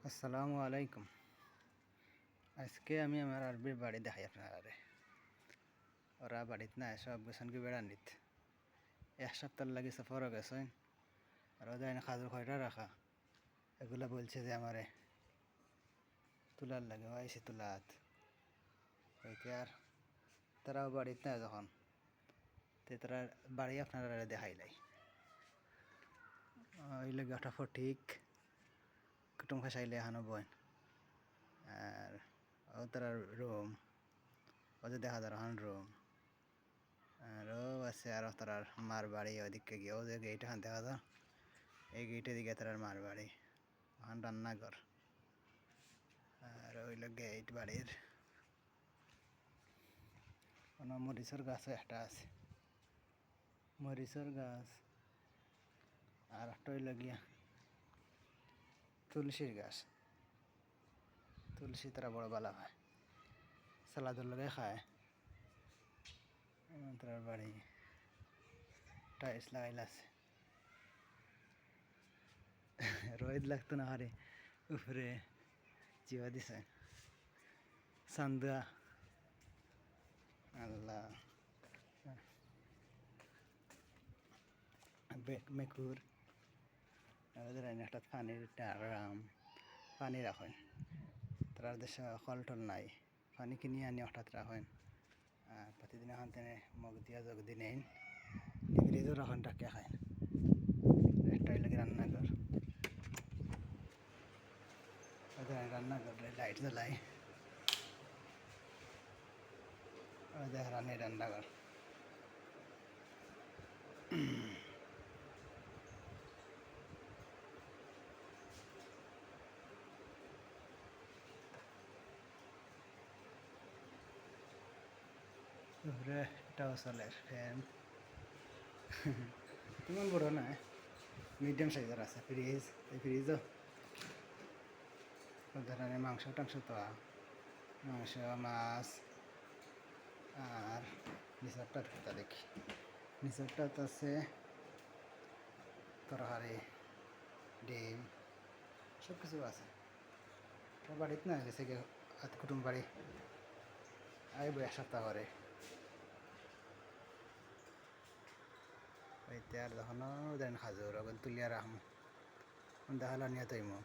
আসসালামু আলাইকুম। আজকে আমি আমার আরবির বাড়ি দেখাই আপনারা। ওরা বাড়িতে না সব গেছেন কি বেড়ানিত, এক সপ্তাহ লাগে সফরও গেছেন। আর ওদের এনে খাজুর খয়টা রাখা, এগুলো বলছে যে আমারে তুলার লাগে, আইসি তুলাত হইতে। আর তারাও বাড়িতে না যখন, তো তারা বাড়ি আপনারা দেখাইলাই। ওই লাগে একটা ফটিক কুটুম খাসাইলে এখানো বই। আর ও তারা রুম, ও যে দেখা যায় ওখান রুম। আরও আছে, আরও তার মার বাড়ি ওদিকে গিয়ে ও যে গেট এখান দেখা যায়, এই গেটের দিকে তার মার বাড়ি, ওখান রান্নাঘর। আর ওইল গেট বাড়ির। কোনো মরিচের গাছও একটা আছে, মরিচের গাছ। আর একটা হইল গিয়া তুলসীর গাছ। তুলসী তারা বড় বালা হয়, সালাদুর লগে খায়। তার বাড়ি টাইলস লাগাইল আছে, রোদ লাগতো না হারে, উপরে চিবা দিছে সান্দা। আল্লাহ, মেকুর ওদের একটা পানির ড্রাম, পানি রাখেন। তার দেশে কল টল নাই, পানি কিনে আনি হঠাৎ রাখেন। আর প্রতিদিন এখন তেনে মগ দিয়া জগ দিয়ে নেন, ফ্রিজও রাখেন, টাকে খায়। একটাই লাগে রান্নাঘর, ওদের রান্নাঘর লাইট জ্বলাই, ওদের রান্নার রান্নাঘর। উপরে এটাও চলে ফ্যান, তেমন বড় না, মিডিয়াম সাইজের আছে। ফ্রিজ, এই ফ্রিজও ধরনের মাংস টাংস, তো মাংস মাছ। আর নিচরটা দেখি, নিচরটা তো আছে তরকারি, ডিম, সব কিছু আছে। তো বাড়িতে না গেছে গিয়ে হাত কুটুম বাড়ি আইব এক সপ্তাহ করে হইতে। আর যখন দেন খাজুর ওগুলো তুলিয়া রাখবো, দেখালা নিয়ে তৈমো।